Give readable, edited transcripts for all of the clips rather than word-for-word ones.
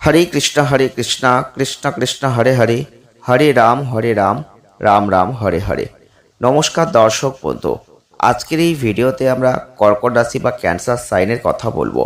হরে কৃষ্ণ কৃষ্ণ কৃষ্ণ হরে হরে হরে রাম রাম রাম হরে হরে। নমস্কার দর্শক বন্ধু, আজকের এই ভিডিওতে আমরা কর্কট রাশি বা ক্যান্সার সাইনের কথা বলবো।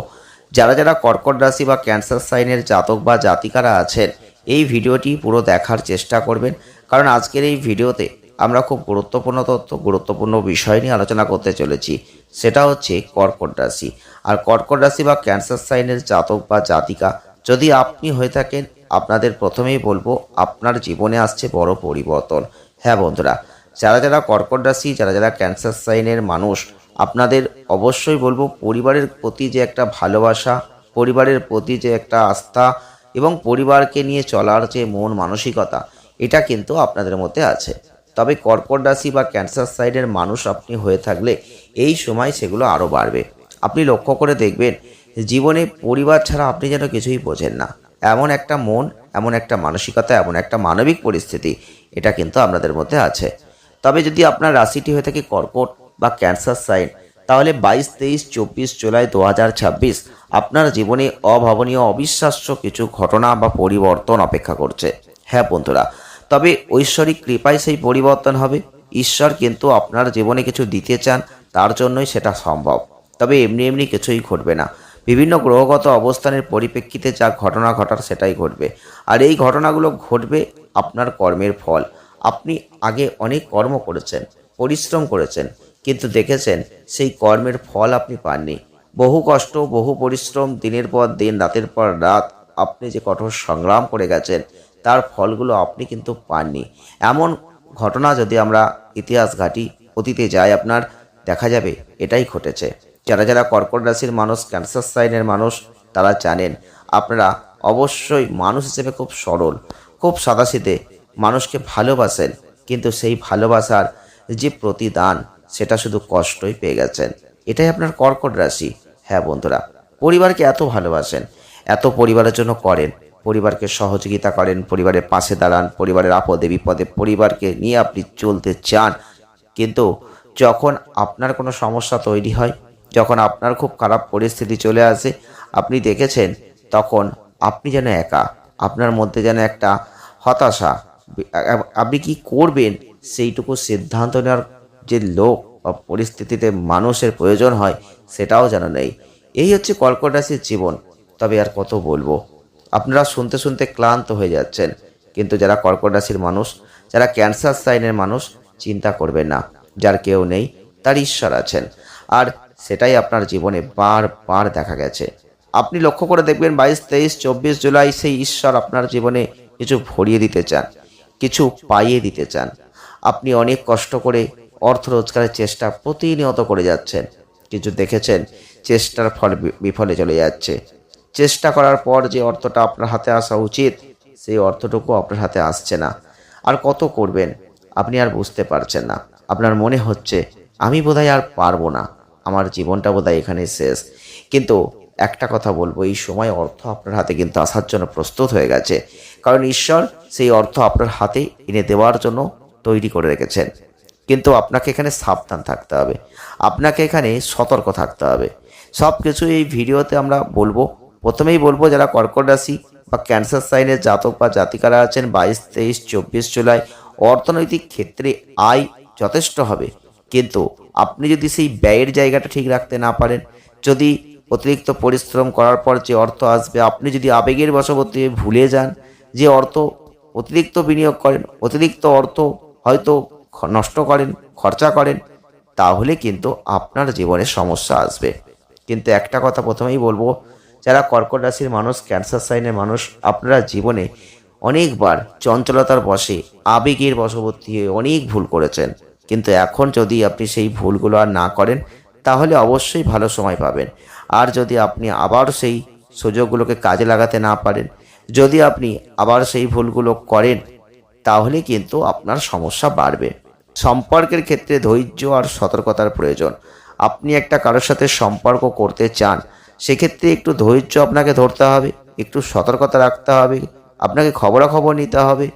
যারা যারা কর্কট রাশি বা ক্যান্সার সাইনের জাতক বা জাতিকারা আছেন, এই ভিডিওটি পুরো দেখার চেষ্টা করবেন, কারণ আজকের এই ভিডিওতে আমরা খুব গুরুত্বপূর্ণ তথ্য, গুরুত্বপূর্ণ বিষয় নিয়ে আলোচনা করতে চলেছি। সেটা হচ্ছে কর্কট রাশি। আর কর্কট রাশি বা ক্যান্সার সাইনের জাতক বা জাতিকা যদি আপনি হয়ে থাকেন, আপনাদের প্রথমেই বলবো আপনার জীবনে আসছে বড় পরিবর্তন। হ্যাঁ বন্ধুরা, যারা যারা কর্কট রাশি, যারা যারা ক্যান্সার সাইনের মানুষ, আপনাদের অবশ্যই বলবো পরিবারের প্রতি যে একটা ভালোবাসা, পরিবারের প্রতি যে একটা আস্থা এবং পরিবারকে নিয়ে চলার যে মন মানসিকতা, এটা কিন্তু আপনাদের মধ্যে আছে। তবে কর্কট রাশি বা ক্যান্সার সাইনের মানুষ আপনি হয়ে থাকলে এই সময় সেগুলো আরও বাড়বে। আপনি লক্ষ্য করে দেখবেন জীবনে পরিবার ছাড়া আপনি যেন কিছুই বোঝেন না, এমন একটা মন, এমন একটা মানসিকতা, এমন একটা মানবিক পরিস্থিতি, এটা কিন্তু আপনাদের মধ্যে আছে। তবে যদি আপনার রাশিটি হয়ে থাকে কর্কট বা ক্যান্সার সাইন, তাহলে 22, 23, 24 জুলাই 2026 আপনার জীবনে অভাবনীয়, অবিশ্বাস্য কিছু ঘটনা বা পরিবর্তন অপেক্ষা করছে। হ্যাঁ বন্ধুরা, তবে ঐশ্বরিক কৃপায় সেই পরিবর্তন হবে। ঈশ্বর কিন্তু আপনার জীবনে কিছু দিতে চান, তার জন্যই সেটা সম্ভব। তবে এমনি এমনি কিছুই ঘটবে না। বিভিন্ন গ্রহগত অবস্থানের পরিপ্রেক্ষিতে যা ঘটনা ঘটার সেটাই ঘটবে। আর এই ঘটনাগুলো ঘটবে আপনার কর্মের ফল। আপনি আগে অনেক কর্ম করেছেন, পরিশ্রম করেছেন, কিন্তু দেখেছেন সেই কর্মের ফল আপনি পাননি। বহু কষ্ট, বহু পরিশ্রম, দিনের পর দিন, রাতের পর রাত আপনি যে কঠোর সংগ্রাম করে গেছেন, তার ফলগুলো আপনি কিন্তু পাননি। এমন ঘটনা যদি আমরা ইতিহাস ঘাঁটি, অতীতে যাই, আপনার দেখা যাবে এটাই ঘটেছে। যারা যারা কর্কট রাশির মানুষ, ক্যান্সার সাইনের মানুষ, তারা জানেন আপনারা অবশ্যই মানুষ হিসেবে খুব সরল, খুব সাদাসিধে, মানুষকে ভালোবাসেন, কিন্তু সেই ভালোবাসার যে প্রতিদান সেটা শুধু কষ্টই পেয়ে গেছেন। এটাই আপনার কর্কট রাশি। হ্যাঁ বন্ধুরা, পরিবারকে এত ভালোবাসেন, এত পরিবারের জন্য করেন, পরিবারকে সহযোগিতা করেন, পরিবারের পাশে দাঁড়ান, পরিবারের আপদে বিপদে পরিবারকে নিয়ে আপনি চলতে চান, কিন্তু যখন আপনার কোনো সমস্যা তৈরি হয়, যখন আপনার খুব খারাপ পরিস্থিতি চলে আসে, আপনি দেখেছেন তখন আপনি যেন একা, আপনার মধ্যে যেন একটা হতাশা, আপনি কি করবেন সেইটুকু সিদ্ধান্ত নেওয়ার যে লোক বা পরিস্থিতিতে মানুষের প্রয়োজন হয়, সেটাও যেন নেই। এই হচ্ছে কর্কট রাশির জীবন। তবে আর কত বলবো, আপনারা শুনতে শুনতে ক্লান্ত হয়ে যাচ্ছেন, কিন্তু যারা কর্কট রাশির মানুষ, যারা ক্যান্সার সাইনের মানুষ, চিন্তা করবেন না, যার কেউ নেই তার ঈশ্বর আছেন। আর সেটাই আপনার জীবনে বারবার দেখা গেছে। আপনি লক্ষ্য করে দেখবেন 22, 23, 24 জুলাই সেই ঈশ্বর আপনার জীবনে কিছু ভরিয়ে দিতে চান, কিছু পাইয়ে দিতে চান। আপনি অনেক কষ্ট করে অর্থ রোজগারের চেষ্টা প্রতিনিয়ত করে যাচ্ছেন, কিছু দেখেছেন চেষ্টার ফল বিফলে চলে যাচ্ছে। চেষ্টা করার পর যে অর্থটা আপনার হাতে আসা উচিত, সেই অর্থটুকু আপনার হাতে আসছে না। আর কত করবেন আপনি আর বুঝতে পারছেন না। আপনার মনে হচ্ছে আমি বোধহয় আর পারবো না, আমার জীবনটা বোধহয় এখানে শেষ। কিন্তু একটা কথা বলবো, এই সময় অর্থ আপনার হাতে কিন্তু আসার জন্য প্রস্তুত হয়ে গেছে, কারণ ঈশ্বর সেই অর্থ আপনার হাতে এনে দেওয়ার জন্য তৈরি করে রেখেছেন। কিন্তু আপনাকে এখানে সাবধান থাকতে হবে, আপনাকে এখানে সতর্ক থাকতে হবে। সব কিছু এই ভিডিওতে আমরা বলবো। প্রথমেই বলবো যারা কর্কট রাশি বা ক্যান্সার সাইনের জাতক বা জাতিকারা আছেন, 22, 23, 24 জুলাই অর্থনৈতিক ক্ষেত্রে আয় যথেষ্ট হবে, কিন্তু আপনি যদি সেই ব্যয়ের জায়গাটা ঠিক রাখতে না পারেন, যদি অতিরিক্ত পরিশ্রম করার পর যে অর্থ আসবে আপনি যদি আবেগের বশবর্তী ভুলে যান, যে অর্থ অতিরিক্ত বিনিয়োগ করেন, অতিরিক্ত অর্থ হয়তো নষ্ট করেন, খরচা করেন, তাহলে কিন্তু আপনার জীবনে সমস্যা আসবে। কিন্তু একটা কথা প্রথমেই বলবো, যারা কর্কট রাশির মানুষ, ক্যান্সার সাইনের মানুষ, আপনারা জীবনে অনেকবার চঞ্চলতার বশে, আবেগের বশবর্তী হয়ে অনেক ভুল করেছেন, কিন্তু এখন যদি আপনি সেই ভুলগুলো আর না করেন, তাহলে অবশ্যই ভালো সময় পাবেন। আর যদি আপনি আবার সেই সুযোগগুলোকে কাজে লাগাতে না পারেন, যদি আপনি আবার সেই ভুলগুলো করেন, তাহলে কিন্তু আপনার সমস্যা বাড়বে। সম্পর্কের ক্ষেত্রে ধৈর্য আর সতর্কতার প্রয়োজন। আপনি একটা কারোর সাথে সম্পর্ক করতে চান, সেক্ষেত্রে একটু ধৈর্য আপনাকে ধরতে হবে, একটু সতর্কতা রাখতে হবে, আপনাকে খবরাখবর নিতে হবে।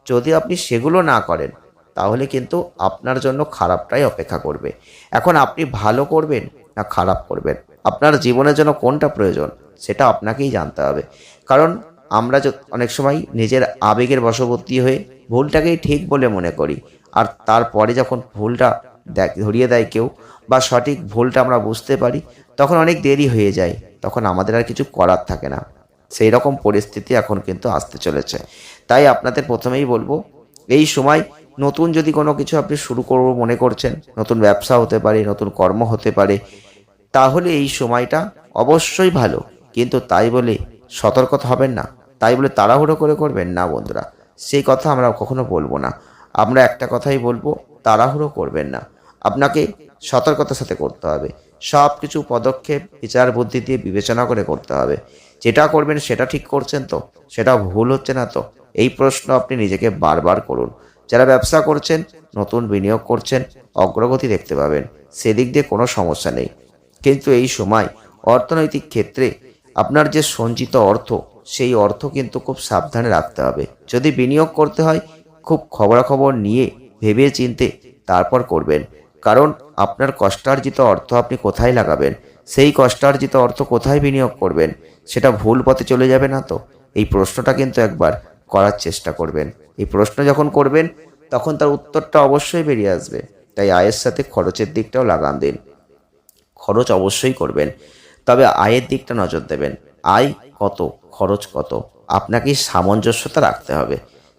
যদি আপনি সেগুলো না করেন, তাহলে কিন্তু আপনার জন্য খারাপটাই অপেক্ষা করবে। এখন আপনি ভালো করবেন না খারাপ করবেন, আপনার জীবনের জন্য কোনটা প্রয়োজন সেটা আপনাকেই জানতে হবে। কারণ আমরা অনেক সময় নিজের আবেগের বশবর্তী হয়ে ভুলটাকেই ঠিক বলে মনে করি, আর তারপরে যখন ভুলটা ধরিয়ে দেয় কেউ বা সঠিক ভুলটা আমরা বুঝতে পারি, তখন অনেক দেরি হয়ে যায়, তখন আমাদের আর কিছু করার থাকে না। সেই রকম পরিস্থিতি এখন কিন্তু আসতে চলেছে। তাই আপনাদের প্রথমেই বলবো, এই সময় নতুন যদি কোনো কিছু আপনি শুরু করব মনে করছেন, নতুন ব্যবসা হতে পারে, নতুন কর্ম হতে পারে, তাহলে এই সময়টা অবশ্যই ভালো। কিন্তু তাই বলে সতর্কতা হবেন না, তাই বলে তাড়াহুড়ো করে করবেন না বন্ধুরা, সেই কথা আমরা কখনো বলবো না। আমরা একটা কথাই বলবো, তাড়াহুড়ো করবেন না, আপনাকে সতর্কতার সাথে করতে হবে। সব কিছু পদক্ষেপ বিচার বুদ্ধি দিয়ে বিবেচনা করে করতে হবে। যেটা করবেন সেটা ঠিক করছেন তো, সেটা ভুল হচ্ছে না তো, এই প্রশ্ন আপনি নিজেকে বারবার করুন। যারা ব্যবসা করছেন, নতুন বিনিয়োগ করছেন, অগ্রগতি দেখতে পাবেন, সেদিক দিয়ে কোনো সমস্যা নেই। কিন্তু এই সময় অর্থনৈতিক ক্ষেত্রে আপনার যে সঞ্চিত অর্থ, সেই অর্থ কিন্তু খুব সাবধানে রাখতে হবে। যদি বিনিয়োগ করতে হয়, খুব খবরাখবর নিয়ে ভেবে চিনতে তারপর করবেন। কারণ আপনার কষ্টার্জিত অর্থ আপনি কোথায় লাগাবেন, সেই কষ্টার্জিত অর্থ কোথায় বিনিয়োগ করবেন, সেটা ভুল পথে চলে যাবে না তো? এই প্রশ্নটা কিন্তু একবার করার চেষ্টা করবেন। এই প্রশ্ন যখন করবেন, তখন তার উত্তরটা অবশ্যই বেরিয়ে আসবে। তাই আয়ের সাথে খরচের দিকটাও লাগাম দিন। খরচ অবশ্যই করবেন, তবে আয়ের দিকটা নজর দেবেন। আয় কত, খরচ কত, আপনাকে সামঞ্জস্যতা রাখতে হবে।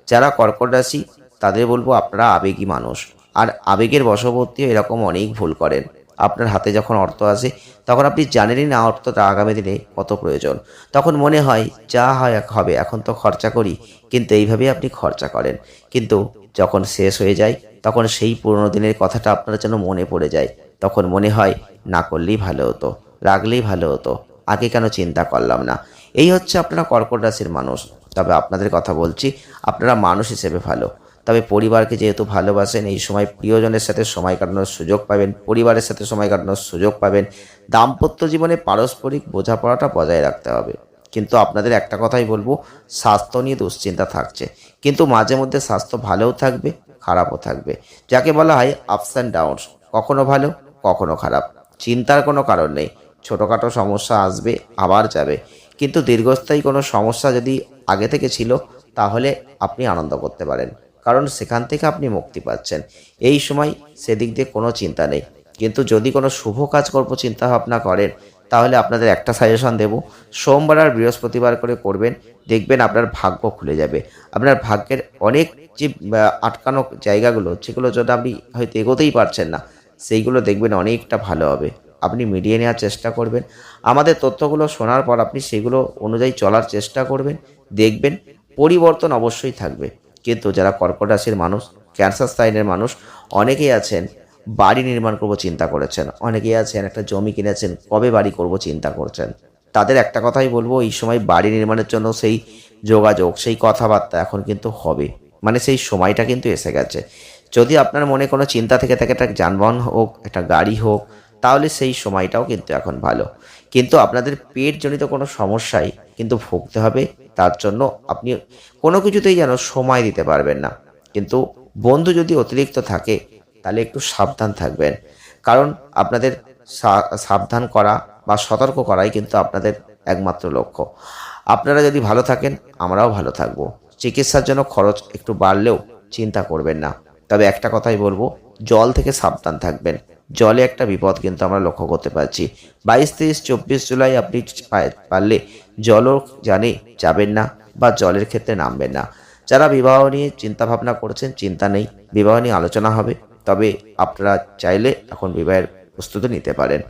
যারা কর্কট রাশি, তাদের বলবো, আপনারা আবেগী মানুষ, আর আবেগের বশবর্তী এরকম অনেক ভুল করেন। আপনার হাতে যখন অর্থ আসে, তখন আপনি জানেনই না অর্থটা আগামী দিনে কত প্রয়োজন। তখন মনে হয় যা হয় হবে, এখন তো খরচা করি, কিন্তু এইভাবেই আপনি খরচা করেন। কিন্তু যখন শেষ হয়ে যায়, তখন সেই পুরনো দিনের কথাটা আপনার যেন মনে পড়ে যায়। তখন মনে হয় না করলেই ভালো হতো, রাখলেই ভালো হতো, আগে কেন চিন্তা করলাম না। এই হচ্ছে আপনারা কর্কট রাশির মানুষ। তবে আপনাদের কথা বলছি, আপনারা মানুষ হিসেবে ভালো, তবে পরিবারকে যেহেতু ভালোবাসেন, এই সময় প্রিয়জনের সাথে সময় কাটানোর সুযোগ পাবেন, পরিবারের সাথে সময় কাটানোর সুযোগ পাবেন। দাম্পত্য জীবনে পারস্পরিক বোঝাপড়াটা বজায় রাখতে হবে। কিন্তু আপনাদের একটা কথাই বলবো, স্বাস্থ্য নিয়ে দুশ্চিন্তা থাকছে, কিন্তু মাঝে মধ্যে স্বাস্থ্য ভালোও থাকবে, খারাপও থাকবে। যাকে বলা হয় আপস অ্যান্ড ডাউনস, কখনো ভালো, কখনো খারাপ। চিন্তার কোনো কারণ নেই, ছোটোখাটো সমস্যা আসবে, আবার যাবে, কিন্তু দীর্ঘস্থায়ী কোনো সমস্যা যদি আগে থেকে ছিল, তাহলে আপনি আনন্দ করতে পারেন, কারণ সেখান থেকে আপনি মুক্তি পাচ্ছেন। এই সময় সেদিক দিয়ে কোনো চিন্তা নেই। কিন্তু যদি কোনো শুভ কাজ করব চিন্তা ভাবনা করেন, তাহলে আপনাদের একটা সাজেশন দেব, সোমবার আর বৃহস্পতিবার করে করবেন, দেখবেন আপনার ভাগ্য খুলে যাবে। আপনার ভাগ্যের অনেক যে আটকানো জায়গাগুলো, যেগুলো জন্য আপনি হয়তো এগোতেই পারছেন না, সেইগুলো দেখবেন অনেকটা ভালো হবে। আপনি মিলিয়ে নেওয়ার চেষ্টা করবেন, আমাদের তথ্যগুলো শোনার পর আপনি সেগুলো অনুযায়ী চলার চেষ্টা করবেন, দেখবেন পরিবর্তন অবশ্যই থাকবে। কিন্তু যারা কর্কট রাশির মানুষ, ক্যান্সার সাইনের মানুষ, অনেকেই আছেন বাড়ি নির্মাণ করব চিন্তা করেছেন, অনেকেই আছেন একটা জমি কিনেছেন, কবে বাড়ি করব চিন্তা করছেন। তাদের একটা কথাই বলবো, এই সময় বাড়ি নির্মাণের জন্য সেই যোগাযোগ, সেই কথাবার্তা এখন কিন্তু হবে, মানে সেই সময়টা কিন্তু এসে গেছে। যদি আপনার মনে কোনো চিন্তা থেকে থাকে, একটা যানবাহন হোক, একটা গাড়ি হোক, তাহলে সেই সময়টাও কিন্তু এখন ভালো। কিন্তু আপনাদের পেটজনিত কোনো সমস্যায় কিন্তু ভুগতে হবে, তার জন্য আপনি কোনো কিছুতেই যেন সময় দিতে পারবেন না। কিন্তু বন্ধু যদি অতিরিক্ত থাকে, তাহলে একটু সাবধান থাকবেন, কারণ আপনাদের সাবধান করা বা সতর্ক করাই কিন্তু আপনাদের একমাত্র লক্ষ্য। আপনারা যদি ভালো থাকেন, আমরাও ভালো থাকবো। চিকিৎসার জন্য খরচ একটু বাড়লেও চিন্তা করবেন না। তবে একটা কথাই বলবো, জল থেকে সাবধান থাকবেন। জলে একটা বিপদ কিন্তু আমরা লক্ষ্য করতে পারছি। 22, 23, 24 জুলাই আপনি পারলে জলও জানে যাবেন না, বা জলের ক্ষেত্রে নামবেন না। যারা বিবাহ নিয়ে চিন্তা ভাবনা করছেন, চিন্তা নেই, বিবাহ নিয়ে আলোচনা হবে, তবে আপনারা চাইলে এখন বিবাহের প্রস্তুতি নিতে পারেন।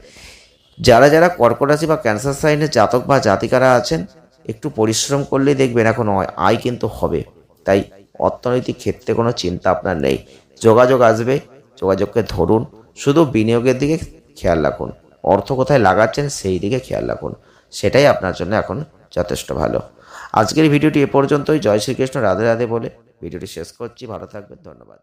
যারা যারা কর্কট রাশি বা ক্যান্সার সাইনের জাতক বা জাতিকারা আছেন, একটু পরিশ্রম করলেই দেখবেন এখন আয় কিন্তু হবে। তাই অর্থনৈতিক ক্ষেত্রে কোনো চিন্তা আপনার নেই, যোগাযোগ আসবে, যোগাযোগকে ধরুন, শুধু বিনিয়োগের দিকে খেয়াল রাখুন, অর্থ কোথায় লাগাচ্ছেন সেই দিকে খেয়াল রাখুন, সেটাই আপনার জন্য এখন যথেষ্ট ভালো। আজকের ভিডিওটি এ পর্যন্তই। জয় শ্রীকৃষ্ণ, রাধে রাধে বলে ভিডিওটি শেষ করছি। ভালো থাকবেন, ধন্যবাদ।